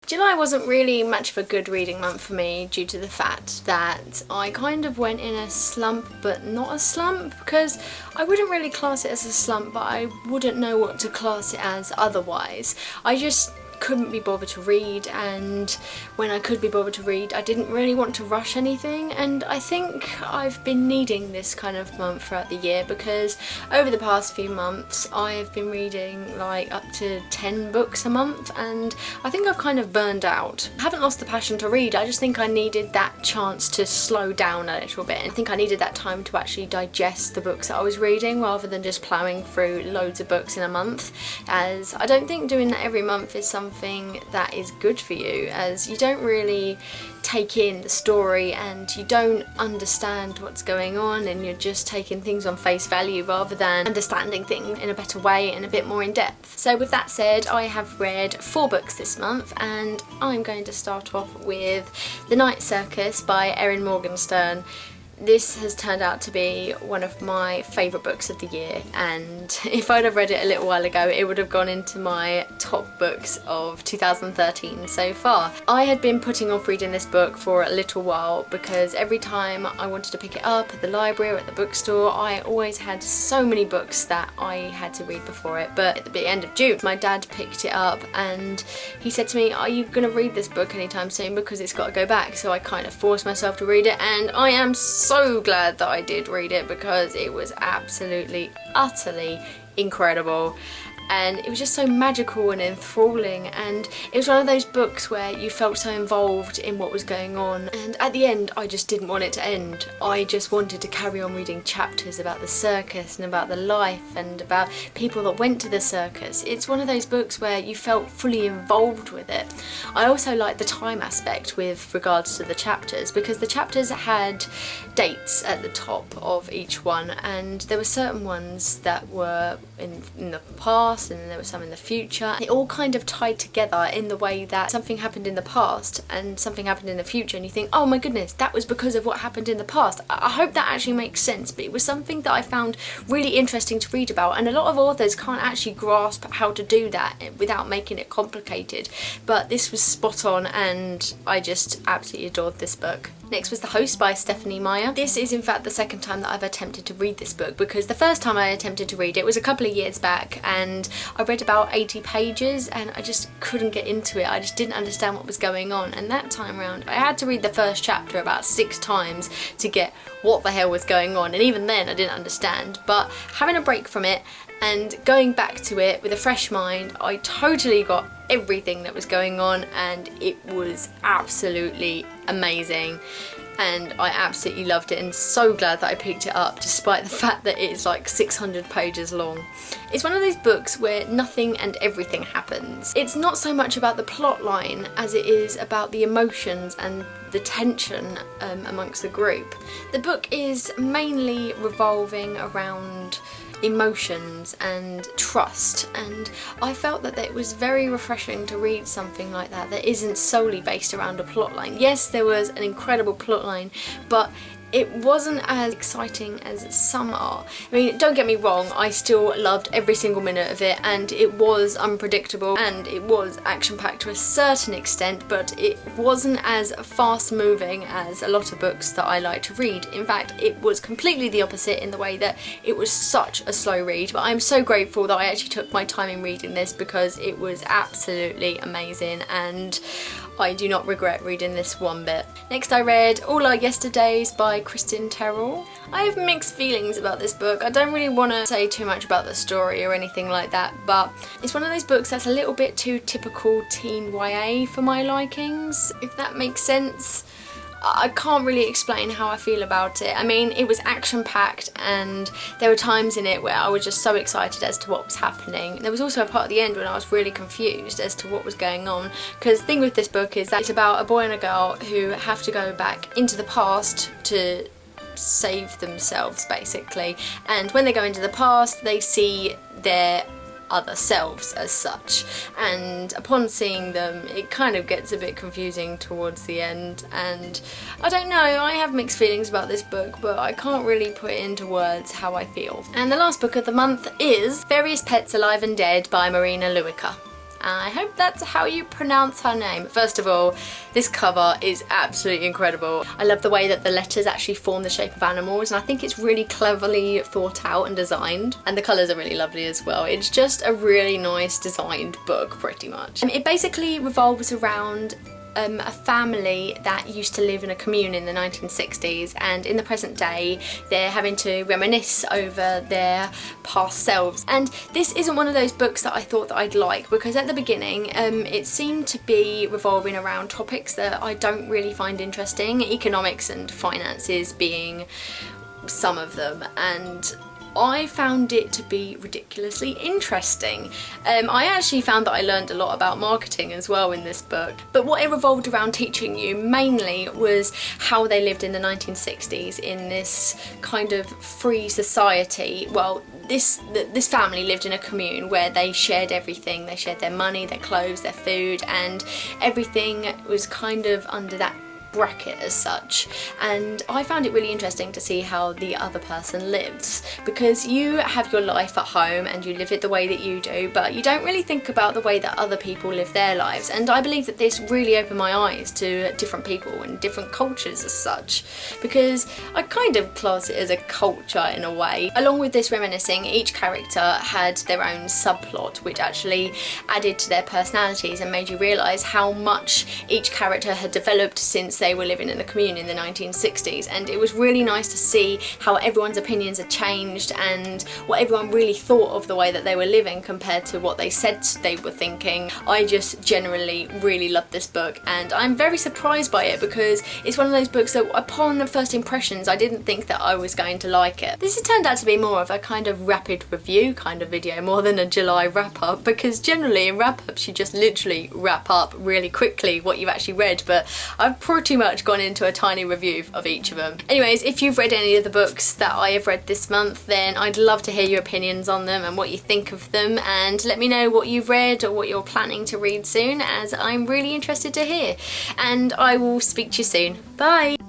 July wasn't really much of a good reading month for me due to the fact that I kind of went in a slump, but not a slump, because I wouldn't really class it as a slump, but I wouldn't know what to class it as otherwise. I just couldn't be bothered to read, and when I could be bothered to read I didn't really want to rush anything, and I think I've been needing this kind of month throughout the year, because over the past few months I've been reading like up to 10 books a month, and I think I've kind of burned out. I haven't lost the passion to read, I just think I needed that chance to slow down a little bit, and I think I needed that time to actually digest the books that I was reading rather than just ploughing through loads of books in a month, as I don't think doing that every month is something that is good for you, as you don't really take in the story and you don't understand what's going on, and you're just taking things on face value rather than understanding things in a better way and a bit more in depth. So with that said, I have read 4 books this month, and I'm going to start off with The Night Circus by Erin Morgenstern. This has turned out to be one of my favourite books of the year, and if I'd have read it a little while ago it would have gone into my top books of 2013 so far. I had been putting off reading this book for a little while because every time I wanted to pick it up at the library or at the bookstore I always had so many books that I had to read before it. But at the end of June my dad picked it up and he said to me, "Are you going to read this book anytime soon, because it's got to go back?" So I kind of forced myself to read it, and I am so glad that I did read it because it was absolutely, utterly incredible. And it was just so magical and enthralling, and it was one of those books where you felt so involved in what was going on, and at the end I just didn't want it to end. I just wanted to carry on reading chapters about the circus and about the life and about people that went to the circus. It's one of those books where you felt fully involved with it. I also liked the time aspect with regards to the chapters, because the chapters had dates at the top of each one, and there were certain ones that were in the past and then there were some in the future. It all kind of tied together in the way that something happened in the past and something happened in the future, and you think, oh my goodness, that was because of what happened in the past. I hope that actually makes sense, but it was something that I found really interesting to read about, and a lot of authors can't actually grasp how to do that without making it complicated, but this was spot on and I just absolutely adored this book. Next was The Host by Stephanie Meyer. This is in fact the second time that I've attempted to read this book, because the first time I attempted to read it was a couple of years back and I read about 80 pages and I just couldn't get into it. I just didn't understand what was going on, and that time round I had to read the first chapter about 6 times to get what the hell was going on, and even then I didn't understand. But having a break from it and going back to it with a fresh mind, I totally got everything that was going on, and it was absolutely amazing, and I absolutely loved it, and so glad that I picked it up despite the fact that it is like 600 pages long. It's one of those books where nothing and everything happens. It's not so much about the plot line as it is about the emotions and the tension amongst the group. The book is mainly revolving around emotions and trust, and I felt that it was very refreshing to read something like that isn't solely based around a plotline. Yes, there was an incredible plotline, but it wasn't as exciting as some are. I mean, don't get me wrong, I still loved every single minute of it, and it was unpredictable and it was action-packed to a certain extent, but it wasn't as fast-moving as a lot of books that I like to read. In fact, it was completely the opposite in the way that it was such a slow read, but I'm so grateful that I actually took my time in reading this because it was absolutely amazing, and I do not regret reading this one bit. Next I read All Our Yesterdays by Kristen Terrell. I have mixed feelings about this book. I don't really want to say too much about the story or anything like that, but it's one of those books that's a little bit too typical teen YA for my likings, if that makes sense. I can't really explain how I feel about it. I mean, it was action-packed and there were times in it where I was just so excited as to what was happening. There was also a part at the end when I was really confused as to what was going on, because the thing with this book is that it's about a boy and a girl who have to go back into the past to save themselves, basically. And when they go into the past, they see their other selves as such, and upon seeing them it kind of gets a bit confusing towards the end, and I don't know, I have mixed feelings about this book, but I can't really put into words how I feel. And the last book of the month is Various Pets Alive and Dead by Marina Lewica. I hope that's how you pronounce her name. First of all, this cover is absolutely incredible. I love the way that the letters actually form the shape of animals, and I think it's really cleverly thought out and designed, and the colours are really lovely as well. It's just a really nice designed book, pretty much. It basically revolves around a family that used to live in a commune in the 1960s, and in the present day they're having to reminisce over their past selves. And this isn't one of those books that I thought that I'd like, because at the beginning it seemed to be revolving around topics that I don't really find interesting, economics and finances being some of them, and I found it to be ridiculously interesting. I actually found that I learned a lot about marketing as well in this book, but what it revolved around teaching you mainly was how they lived in the 1960s in this kind of free society. Well, this family lived in a commune where they shared everything. They shared their money, their clothes, their food, and everything was kind of under that bracket as such. And I found it really interesting to see how the other person lives, because you have your life at home and you live it the way that you do, but you don't really think about the way that other people live their lives. And I believe that this really opened my eyes to different people and different cultures as such, because I kind of class it as a culture in a way. Along with this reminiscing, each character had their own subplot which actually added to their personalities and made you realise how much each character had developed since they were living in the commune in the 1960s. And it was really nice to see how everyone's opinions had changed and what everyone really thought of the way that they were living compared to what they said they were thinking. I just generally really loved this book, and I'm very surprised by it, because it's one of those books that upon the first impressions I didn't think that I was going to like it. This has turned out to be more of a kind of rapid review kind of video more than a July wrap up, because generally in wrap ups you just literally wrap up really quickly what you've actually read, but I've pretty much gone into a tiny review of each of them. Anyways, if you've read any of the books that I have read this month, then I'd love to hear your opinions on them and what you think of them, and let me know what you've read or what you're planning to read soon, as I'm really interested to hear. And I will speak to you soon. Bye!